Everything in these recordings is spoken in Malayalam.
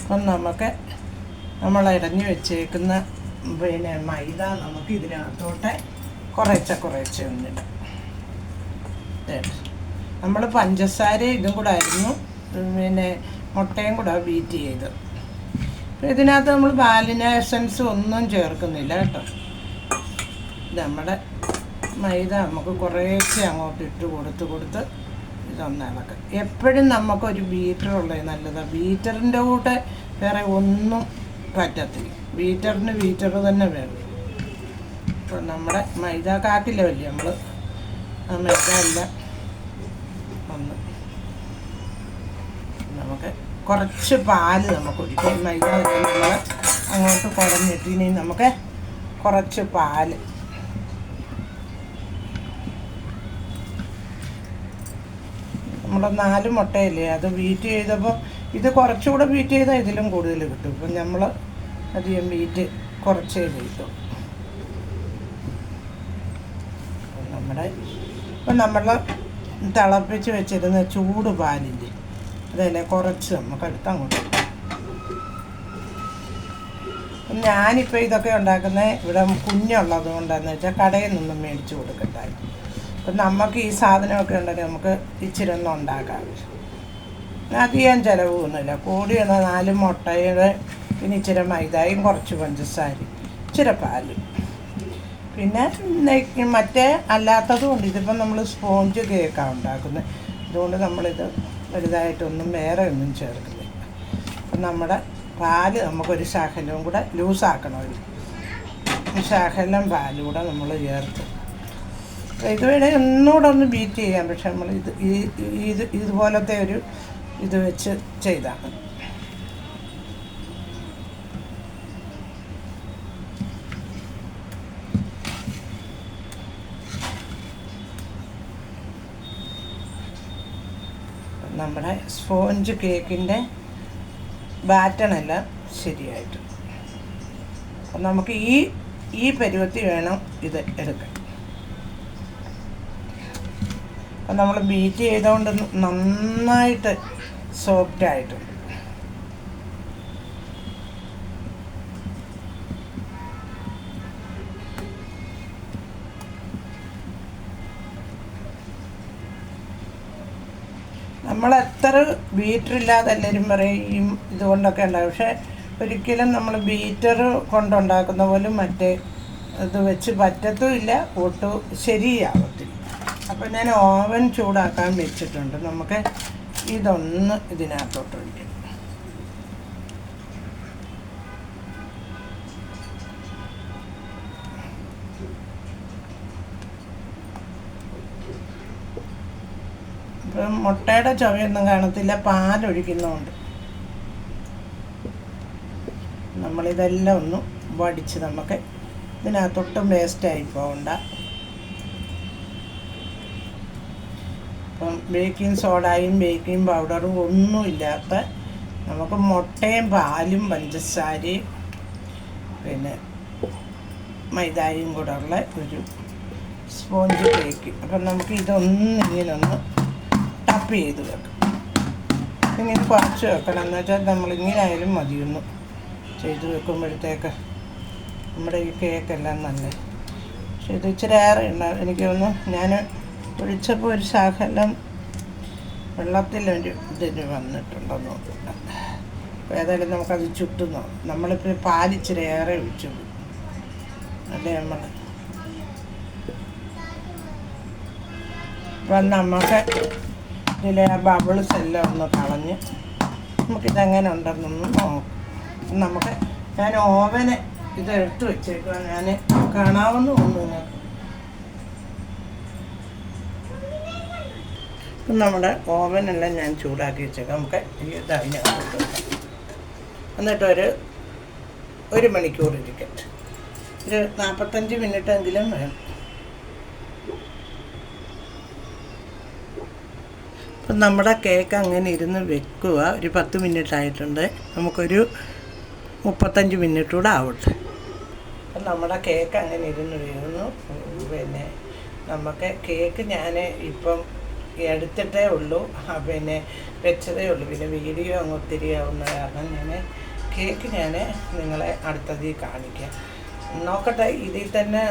അപ്പം നമുക്ക് നമ്മൾ ഇടഞ്ഞു വെച്ചേക്കുന്ന മൈദ നമുക്ക് ഇതിനകത്തോട്ട് കുറേശ്ശെ ഒന്നിടാം. നമ്മൾ പഞ്ചസാര ഇതും കൂടെ ആയിരുന്നു മുട്ടയും കൂടെ ബീറ്റ് ചെയ്ത്. ഇതിനകത്ത് നമ്മൾ വാനില എസൻസ് ഒന്നും ചേർക്കുന്നില്ല കേട്ടോ. നമ്മുടെ മൈദ നമുക്ക് കുറേശ്ശെ അങ്ങോട്ട് ഇട്ട് കൊടുത്ത് ഇതൊന്ന് ഇളക്കുക. എപ്പോഴും നമുക്കൊരു ബീറ്ററുള്ളത് നല്ലതാണ്. ബീറ്ററിൻ്റെ കൂടെ വേറെ ഒന്നും പറ്റത്തില്ല. ബീറ്റർ തന്നെ വേണം. അപ്പോൾ നമ്മുടെ മൈദ കാക്കില്ല വലിയ നമ്മൾ ആ മൈദ എല്ലാം ഒന്ന് നമുക്ക് കുറച്ച് പാല് നമുക്ക് ഒഴിക്കാം. മൈദ നമ്മൾ അങ്ങോട്ട് കുഴഞ്ഞിട്ട് ഇനി നമുക്ക് കുറച്ച് പാല് നമ്മുടെ 4 മുട്ടയില്ലേ അത് ബീറ്റ് ചെയ്തപ്പോൾ ഇത് കുറച്ചുകൂടെ ബീറ്റ് ചെയ്താൽ ഇതിലും കൂടുതൽ കിട്ടും. ഇപ്പം നമ്മൾ അധികം ബീറ്റ് കുറച്ചേ ചെയ്തു. ഇപ്പം നമ്മൾ തിളപ്പിച്ച് വെച്ചിരുന്ന ചൂട് പാലില്ലേ അതല്ലേ കുറച്ച് നമുക്ക് അടുത്ത് അങ്ങോട്ട്. ഞാനിപ്പോൾ ഇതൊക്കെ ഉണ്ടാക്കുന്നത് ഇവിടെ കുഞ്ഞുള്ളത് കൊണ്ടാന്ന് വെച്ചാൽ കടയിൽ നിന്നും മേടിച്ച് കൊടുക്കണ്ടായി. അപ്പം നമുക്ക് ഈ സാധനമൊക്കെ ഉണ്ടെങ്കിൽ നമുക്ക് ഇച്ചിരി ഒന്നും ഉണ്ടാക്കാം. അധികം ചിലവൊന്നുമില്ല. കൂടി വന്ന 4 മുട്ടയുടെ പിന്നെ ഇച്ചിരി മൈദയും കുറച്ച് പഞ്ചസാരയും ഇച്ചിരി പാലും പിന്നെ മറ്റേ അല്ലാത്തതും ഉണ്ട്. ഇതിപ്പം നമ്മൾ സ്പോഞ്ച് കേക്കാണ് ഉണ്ടാക്കുന്നത്. അതുകൊണ്ട് നമ്മളിത് വലുതായിട്ടൊന്നും വേറെ ഒന്നും ചേർക്കുന്നില്ല. അപ്പം നമ്മുടെ പാല് നമുക്കൊരു ശകലവും കൂടെ ലൂസാക്കണം. ഒരു ശകലം പാലും കൂടെ നമ്മൾ ചേർത്ത് ഇത് വേണേൽ ഒന്നുകൂടെ ഒന്ന് ബീറ്റ് ചെയ്യാം. പക്ഷെ നമ്മൾ ഇതുപോലത്തെ ഒരു ഇത് വെച്ച് ചെയ്താൽ മതി. നമ്മുടെ സ്പോഞ്ച് കേക്കിൻ്റെ ബാറ്റണെല്ലാം ശരിയായിട്ട് അപ്പം നമുക്ക് ഈ പരുവത്തിൽ വേണം ഇത് എടുക്കാൻ. അപ്പം നമ്മൾ ബീറ്റ് ചെയ്തുകൊണ്ട് നന്നായിട്ട് സോഫ്റ്റായിട്ടുണ്ട്. നമ്മൾ എത്ര ബീറ്ററില്ലാതെ എല്ലാവരും പറയും ഇതുകൊണ്ടൊക്കെ ഉണ്ടാകും. പക്ഷേ ഒരിക്കലും നമ്മൾ ബീറ്റർ കൊണ്ടുണ്ടാക്കുന്ന പോലും മറ്റേ ഇത് വെച്ച് പറ്റത്തുമില്ല, ഒട്ടും ശരിയാവത്തില്ല. അപ്പോൾ ഞാൻ ഓവൻ ചൂടാക്കാൻ വെച്ചിട്ടുണ്ട്. നമുക്ക് ഇതൊന്ന് ഇതിനകത്തോട്ട് ഒഴിക്കും. ഇപ്പം മുട്ടയുടെ ചുവയൊന്നും കാണത്തില്ല, പാലൊഴിക്കുന്നതുകൊണ്ട്. നമ്മളിതെല്ലാം ഒന്ന് വടിച്ച് നമുക്ക് ഇതിനകത്തൊട്ടും വേസ്റ്റായി പോകണ്ട. അപ്പം ബേക്കിംഗ് സോഡയും ബേക്കിംഗ് പൗഡറും ഒന്നുമില്ലാത്ത നമുക്ക് മുട്ടയും പാലും പഞ്ചസാരയും പിന്നെ മൈദയും കൂടെ ഉള്ള ഒരു സ്പോഞ്ച് കേക്ക്. അപ്പം നമുക്ക് ഇതൊന്നിങ്ങനൊന്ന് ടപ്പ് ചെയ്ത് വെക്കാം. ഇങ്ങനെ കുറച്ച് വെക്കണം. എന്ന് വെച്ചാൽ നമ്മളിങ്ങനെ ആയാലും മതിയൊന്ന് ചെയ്ത് വെക്കുമ്പോഴത്തേക്ക് നമ്മുടെ ഈ കേക്കെല്ലാം നല്ല. പക്ഷെ ഇത് ഇച്ചിരി ഏറെ ഉണ്ടാകും. എനിക്ക് തോന്നുന്നു ഞാൻ ഒഴിച്ചപ്പോൾ ഒരു ശകലം വെള്ളത്തിലൊരു ഇതിന് വന്നിട്ടുണ്ടെന്ന് നോക്കില്ല. അപ്പോൾ ഏതായാലും നമുക്കത് ചുട്ടുന്നു. നമ്മളിപ്പോൾ പാലിച്ചിരി ഏറെ ഒഴിച്ചു അല്ലേ നമ്മൾ. അപ്പം നമുക്ക് ഇതിലെ ആ ബബിൾസ് എല്ലാം ഒന്ന് കളഞ്ഞ് നമുക്കിതെങ്ങനെ ഉണ്ടെന്നൊന്ന് നോക്കാം. നമുക്ക് ഞാൻ ഓവന് ഇത് എടുത്ത് വെച്ചേക്കുക. ഞാൻ കാണാവുന്ന ഒന്ന് നിങ്ങൾക്ക്. ഇപ്പം നമ്മുടെ ഓവനെല്ലാം ഞാൻ ചൂടാക്കി വെച്ചേക്കാം. നമുക്ക് ഇത് അതിനകത്ത് വെക്കാം. എന്നിട്ട് ഒരു മണിക്കൂർ ഇരിക്കട്ടെ. ഒരു 45 മിനിറ്റെങ്കിലും വേണം. അപ്പം നമ്മുടെ കേക്ക് അങ്ങനെ ഇരുന്ന് വെക്കുക. ഒരു 10 മിനിറ്റ് ആയിട്ടുണ്ട്. നമുക്കൊരു 35 മിനിറ്റ് കൂടെ ആവട്ടെ. അപ്പം നമ്മുടെ കേക്ക് അങ്ങനെ ഇരുന്ന് വീഴുന്നു. പിന്നെ നമുക്ക് കേക്ക് ഞാൻ ഇപ്പം എടുത്തിട്ടേ ഉള്ളൂ, പിന്നെ വെച്ചതേ ഉള്ളൂ. പിന്നെ വീഡിയോ അങ്ങ് ഒത്തിരി ആവുന്ന കാരണം കേക്ക് ഞാൻ നിങ്ങളെ അടുത്തതിൽ കാണിക്കാം. നോക്കട്ടെ, ഇതിൽ തന്നെ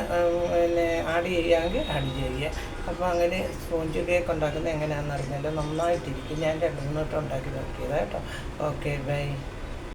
പിന്നെ ആഡ് ചെയ്യാമെങ്കിൽ ആഡ് ചെയ്യുക. അപ്പോൾ അങ്ങനെ സ്പോഞ്ച് കേക്ക് ഉണ്ടാക്കുന്നത് എങ്ങനെയാണെന്ന് അറിഞ്ഞാൽ നന്നായിട്ടിരിക്കും. ഞാൻ 2-3 വട്ടം ഉണ്ടാക്കി നോക്കിയത് കേട്ടോ. Okay, by.